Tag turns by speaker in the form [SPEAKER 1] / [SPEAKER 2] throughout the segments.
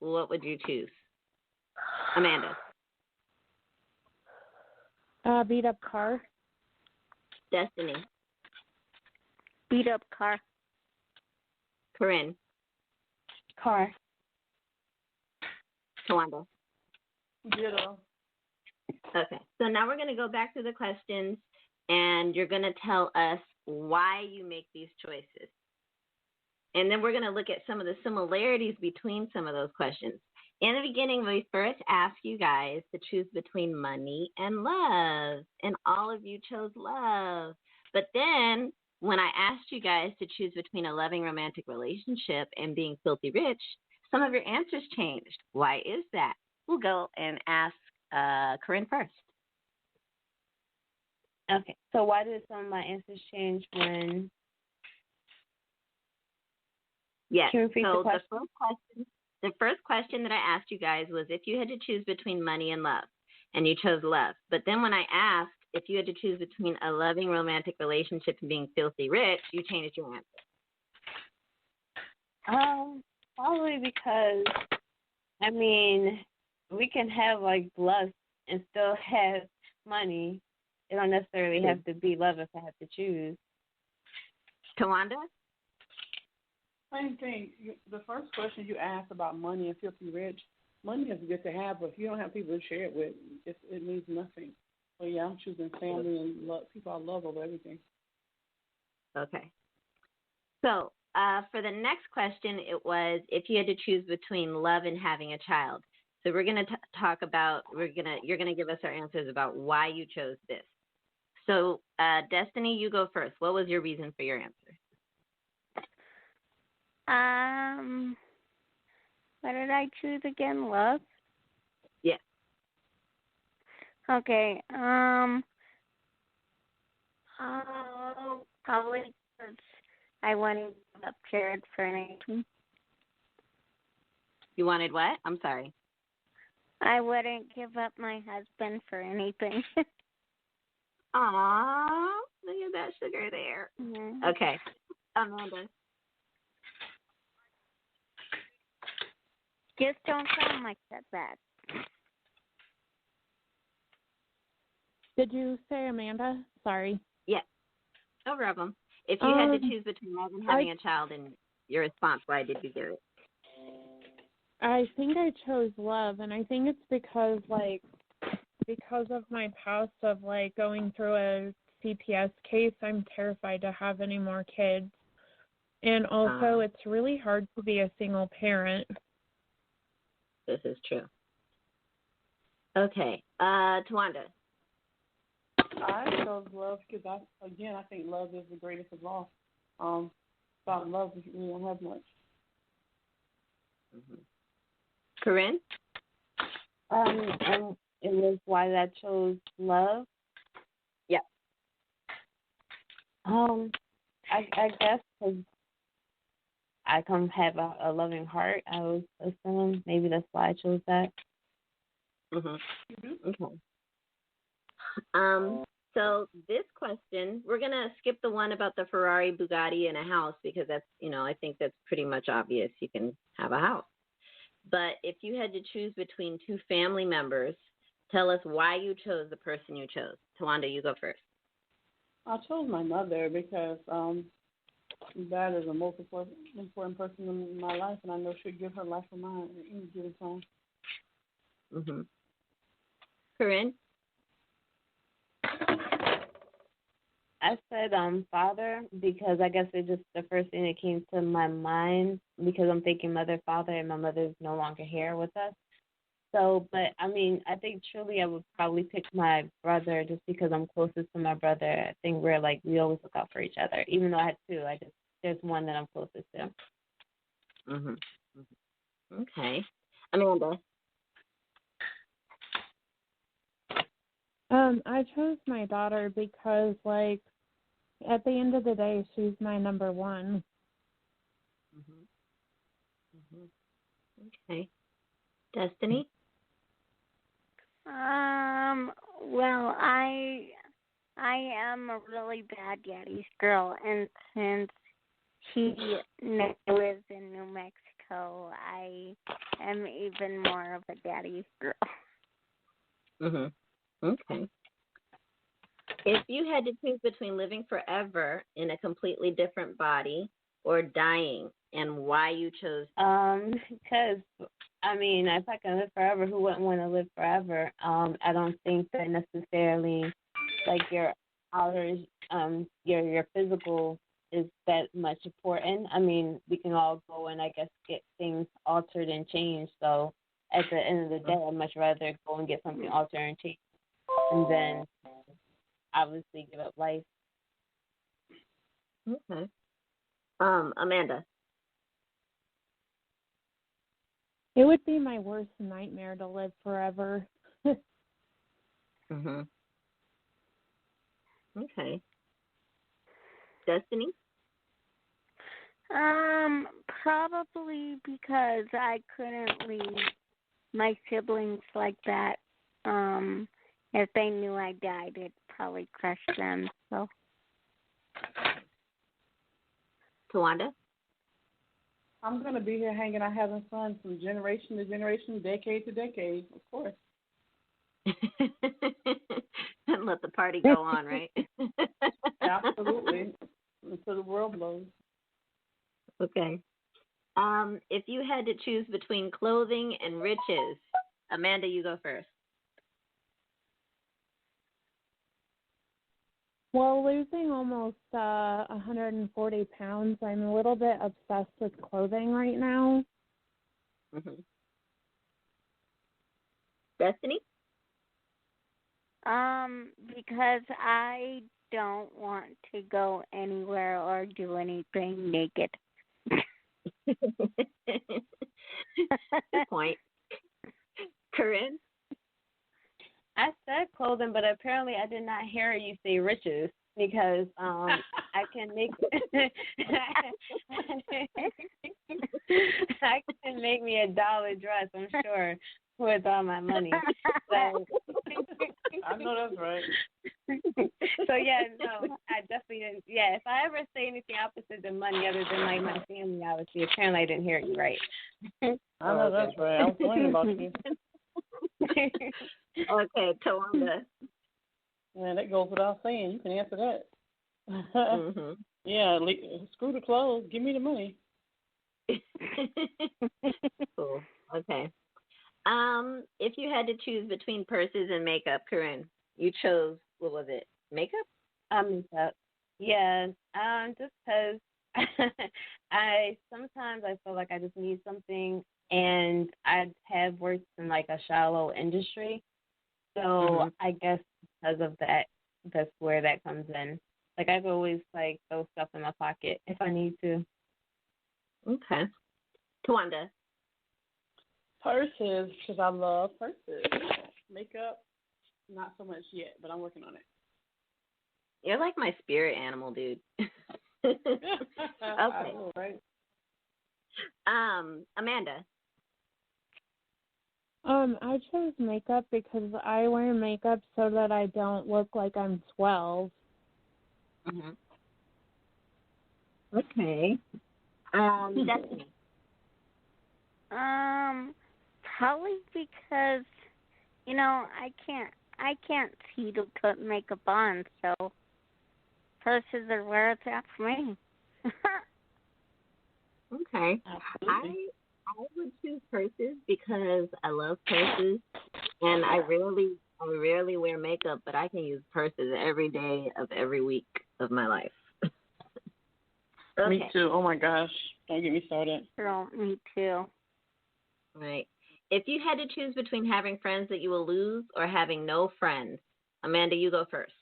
[SPEAKER 1] what would you choose? Amanda.
[SPEAKER 2] Beat up car.
[SPEAKER 1] Destiny.
[SPEAKER 3] Beat up car.
[SPEAKER 1] Corinne.
[SPEAKER 2] Car.
[SPEAKER 1] Tawanda.
[SPEAKER 4] Ditto.
[SPEAKER 1] Okay. So now we're going to go back to the questions, and you're going to tell us why you make these choices. And then we're going to look at some of the similarities between some of those questions. In the beginning, we first asked you guys to choose between money and love, and all of you chose love. But then when I asked you guys to choose between a loving romantic relationship and being filthy rich, some of your answers changed. Why is that? We'll go and ask Corinne first.
[SPEAKER 2] Okay. So why did some of my answers change when?
[SPEAKER 1] Yes.
[SPEAKER 2] Can you repeat
[SPEAKER 1] So
[SPEAKER 2] the question?
[SPEAKER 1] the first question that I asked you guys was if you had to choose between money and love, and you chose love. But then when I asked if you had to choose between a loving romantic relationship and being filthy rich, you changed your answer.
[SPEAKER 2] Probably because, I mean, we can have like lust and still have money. It don't necessarily have to be love if I have to choose.
[SPEAKER 1] Tawanda?
[SPEAKER 4] Same thing. The first question you asked about money and filthy rich, money is good to have, but if you don't have people to share it with, it means nothing. So yeah, I'm choosing family and love, people I love over everything.
[SPEAKER 1] Okay. So for the next question, it was if you had to choose between love and having a child. So we're going to talk about, you're going to give us our answers about why you chose this. So Destiny, you go first. What was your reason for your answer?
[SPEAKER 3] What did I choose again? Love?
[SPEAKER 1] Yes.
[SPEAKER 3] Okay. Probably because I wanted to give up Jared for anything.
[SPEAKER 1] You wanted what? I'm sorry.
[SPEAKER 3] I wouldn't give up my husband for anything.
[SPEAKER 1] Aww, look at that sugar there.
[SPEAKER 3] Mm-hmm.
[SPEAKER 1] Okay. Amanda.
[SPEAKER 3] Just don't sound like that bad.
[SPEAKER 2] Did you say Amanda? Sorry.
[SPEAKER 1] Yes. No problem. If you had to choose between love and having a child and your response, why did you give it?
[SPEAKER 2] I think I chose love, and I think it's because of my past of going through a CPS case, I'm terrified to have any more kids. And also, it's really hard to be a single parent.
[SPEAKER 1] This is true. Okay. Tawanda.
[SPEAKER 4] I chose love because I think love is the greatest of all. Without love, we don't have much.
[SPEAKER 1] Mm-hmm. Corinne?
[SPEAKER 2] And it was why I chose love.
[SPEAKER 1] Yeah.
[SPEAKER 2] I guess because I have a loving heart. I was assuming maybe that's why I chose that.
[SPEAKER 1] Mhm. Okay. So this question, we're gonna skip the one about the Ferrari, Bugatti, and a house because that's, I think that's pretty much obvious. You can have a house. But if you had to choose between two family members, tell us why you chose the person you chose. Tawanda, you go first.
[SPEAKER 4] I chose my mother because that is the most important person in my life, and I know she'll give her life for mine at any given time.
[SPEAKER 1] Mhm. Corinne?
[SPEAKER 2] I said father because I guess it's just the first thing that came to my mind because I'm thinking mother, father, and my mother's no longer here with us. So, but I mean, I think truly I would probably pick my brother just because I'm closest to my brother. I think we always look out for each other. Even though I had two, there's one that I'm closest to.
[SPEAKER 1] Mhm. Okay. Amanda?
[SPEAKER 2] I chose my daughter because, at the end of the day, she's my number one.
[SPEAKER 1] Okay. Destiny?
[SPEAKER 3] Well, I am a really bad daddy's girl, and since he now lives in New Mexico, so I am even more of a daddy's girl.
[SPEAKER 1] Mhm. Okay. If you had to choose between living forever in a completely different body or dying, and why you chose.
[SPEAKER 2] Because I mean, if I can live forever, who wouldn't want to live forever? I don't think that necessarily like your outer, your physical is that much important. I mean, we can all go and I guess get things altered and changed. So at the end of the day, I'd much rather go and get something altered and changed, and then obviously give up life.
[SPEAKER 1] Okay. Amanda.
[SPEAKER 5] It would be my worst nightmare to live forever.
[SPEAKER 1] Mhm. Okay. Destiny.
[SPEAKER 3] Probably because I couldn't leave my siblings like that. If they knew I died, it'd probably crush them. So.
[SPEAKER 1] Tawanda.
[SPEAKER 4] I'm gonna be here hanging out, having fun from generation to generation, decade to decade, of course.
[SPEAKER 1] And let the party go on, right?
[SPEAKER 4] Absolutely. Until the world blows.
[SPEAKER 1] Okay. If you had to choose between clothing and riches, Amanda, you go first.
[SPEAKER 5] Well, losing almost 140 pounds, I'm a little bit obsessed with clothing right now.
[SPEAKER 1] Mm-hmm. Destiny?
[SPEAKER 3] Because I don't want to go anywhere or do anything naked.
[SPEAKER 1] Good point. Corinne?
[SPEAKER 2] I said clothing, but apparently I did not hear you say riches because I can make I can make me $1 dress, I'm sure, with all my money. So
[SPEAKER 4] I know that's right.
[SPEAKER 2] So yeah, no, I definitely didn't. Yeah, if I ever say anything opposite than money, other than like my family, obviously, apparently I didn't hear you right.
[SPEAKER 4] I know that's right. I was wondering about you.
[SPEAKER 1] Okay, Tawanda.
[SPEAKER 4] Man, that goes without saying. You can answer that.
[SPEAKER 1] Mm-hmm.
[SPEAKER 4] Yeah, screw the clothes. Give me the money.
[SPEAKER 1] Cool. Okay. If you had to choose between purses and makeup, Corinne, you chose, what was it? Makeup?
[SPEAKER 2] Makeup. Yeah. Just because sometimes I feel like I just need something, and I have worked in like a shallow industry, so I guess because of that, that's where that comes in. Like I could always like throw stuff in my pocket if I need to.
[SPEAKER 1] Okay. Tawanda.
[SPEAKER 4] Purses, because I love purses. Makeup, not so much yet, but I'm working on it.
[SPEAKER 1] You're like my spirit animal, dude. Okay.
[SPEAKER 4] I know, right?
[SPEAKER 1] Amanda.
[SPEAKER 5] I chose makeup because I wear makeup so that I don't look like I'm 12.
[SPEAKER 1] Mm-hmm. Okay. Destiny.
[SPEAKER 3] Probably because I can't see to put makeup on, so purses are where it's at for me.
[SPEAKER 1] Okay.
[SPEAKER 4] Absolutely.
[SPEAKER 1] I would choose purses because I love purses, and I rarely wear makeup, but I can use purses every day of every week of my life. Okay.
[SPEAKER 4] Me too. Oh my gosh. Don't get me started.
[SPEAKER 3] Girl, me too.
[SPEAKER 1] Right. If you had to choose between having friends that you will lose or having no friends, Amanda, you go first.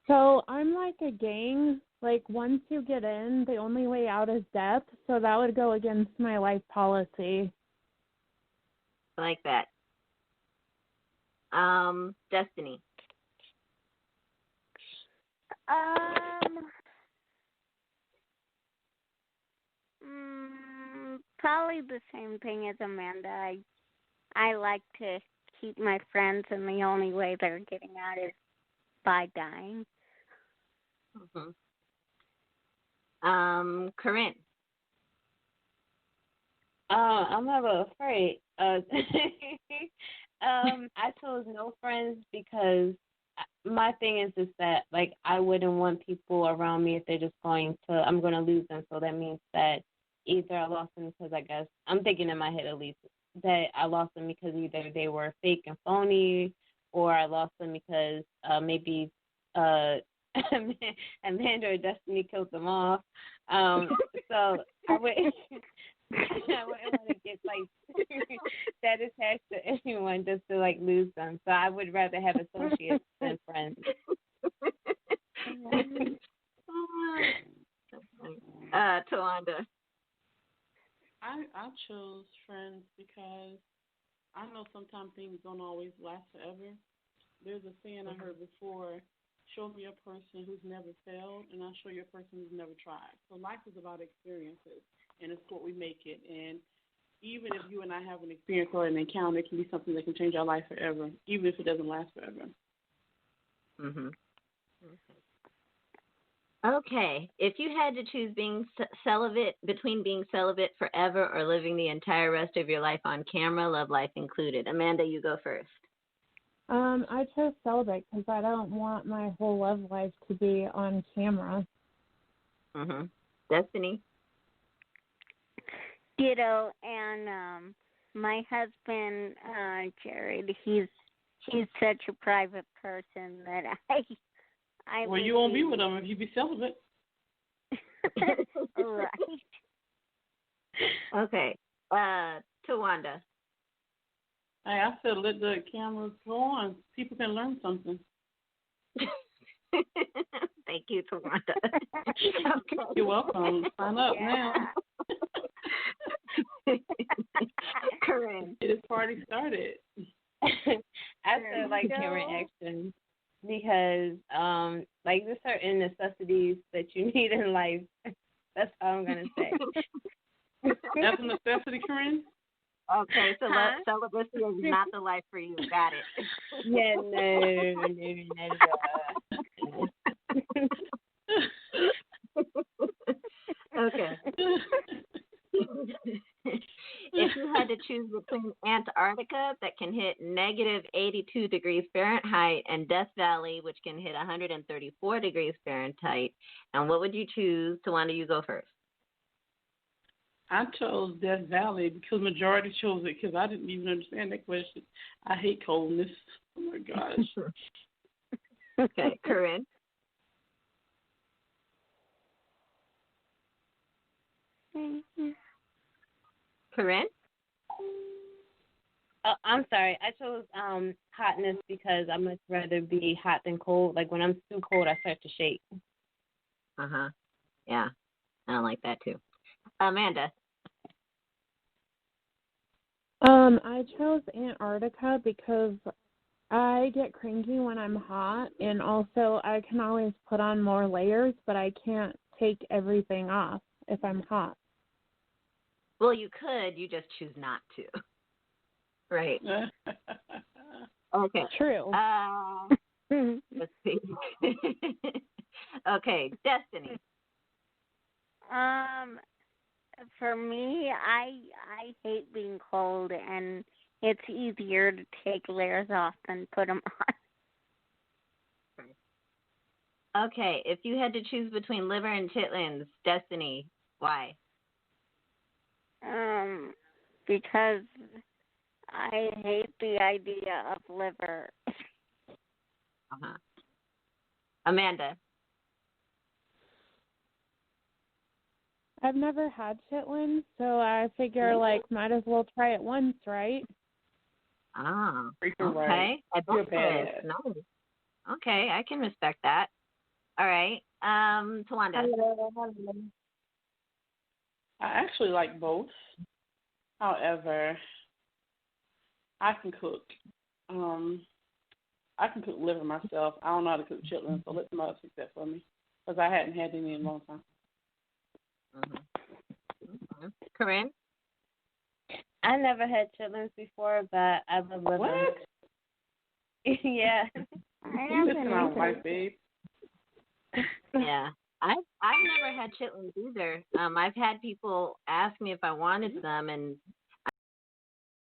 [SPEAKER 5] So I'm like a gang. Like once you get in, the only way out is death. So that would go against my life policy.
[SPEAKER 1] I like that. Destiny.
[SPEAKER 3] Probably the same thing as Amanda. I like to keep my friends, and the only way they're getting out is by dying.
[SPEAKER 1] Mm-hmm. Corinne.
[SPEAKER 2] I'm a little afraid. I chose no friends because my thing is that like I wouldn't want people around me if they're just I'm going to lose them. So that means that either I lost them because I guess I'm thinking in my head at least that I lost them because either they were fake and phony, or I lost them because maybe Amanda or Destiny killed them off. So I would. I wouldn't want to get like that attached to anyone just to like lose them. So I would rather have associates than friends.
[SPEAKER 1] Tawanda.
[SPEAKER 4] I chose friends because I know sometimes things don't always last forever. There's a saying I heard before: show me a person who's never failed, and I'll show you a person who's never tried. So life is about experiences, and it's what we make it. And even if you and I have an experience or an encounter, it can be something that can change our life forever, even if it doesn't last forever.
[SPEAKER 1] Mhm. Okay. If you had to choose being celibate between being celibate forever or living the entire rest of your life on camera, love life included. Amanda, you go first.
[SPEAKER 5] I chose celibate because I don't want my whole love life to be on camera.
[SPEAKER 1] Mhm. Destiny.
[SPEAKER 3] Ditto, and my husband, Jared, he's such a private person that I
[SPEAKER 4] Well, you won't be with him if you be celibate.
[SPEAKER 3] Right.
[SPEAKER 1] Okay. Tawanda.
[SPEAKER 4] Hey, I said let the cameras go on. People can learn something.
[SPEAKER 1] Thank you, Tawanda. Okay.
[SPEAKER 4] You're welcome. Sign up now.
[SPEAKER 1] Corinne.
[SPEAKER 4] This party started.
[SPEAKER 2] I feel like camera action because like there's certain necessities that you need in life. That's all I'm gonna say.
[SPEAKER 4] That's a necessity, Corinne?
[SPEAKER 1] Okay, so celibacy is not the life for you. Got it.
[SPEAKER 2] Yeah, no.
[SPEAKER 1] Okay. If you had to choose between Antarctica, that can hit negative 82 degrees Fahrenheit, and Death Valley, which can hit 134 degrees Fahrenheit, and what would you choose? Tawanda, you go first.
[SPEAKER 4] I chose Death Valley because majority chose it because I didn't even understand that question. I hate coldness. Oh, my gosh.
[SPEAKER 1] Okay, Corinne. Corinne?
[SPEAKER 2] Oh, I'm sorry. I chose hotness because I much rather be hot than cold. Like when I'm too cold, I start to shake.
[SPEAKER 1] Yeah, I don't like that too. Amanda.
[SPEAKER 5] I chose Antarctica because I get cranky when I'm hot, and also I can always put on more layers, but I can't take everything off if I'm hot.
[SPEAKER 1] Well, you could. You just choose not to. Right. Okay.
[SPEAKER 5] True.
[SPEAKER 1] Let's see. Okay, Destiny.
[SPEAKER 3] For me, I hate being cold, and it's easier to take layers off than put them
[SPEAKER 1] on. Okay, if you had to choose between liver and chitlins, Destiny, why?
[SPEAKER 3] Because I hate the idea of liver.
[SPEAKER 1] Amanda.
[SPEAKER 5] I've never had chitlins, so I figure might as well try it once, right?
[SPEAKER 1] Ah, okay.
[SPEAKER 4] Right.
[SPEAKER 1] No. Okay, I can respect that. All right. Tawanda.
[SPEAKER 4] I actually like both. However, I can cook. I can cook liver myself. I don't know how to cook chitlins, so let somebody else cook that for me because I hadn't had any in a long time.
[SPEAKER 1] Corinne?
[SPEAKER 2] I never had chitlins before, but I love liver.
[SPEAKER 4] What?
[SPEAKER 2] Yeah.
[SPEAKER 4] You missing out, white babe.
[SPEAKER 1] Yeah. I've never had chitlins either. I've had people ask me if I wanted some, and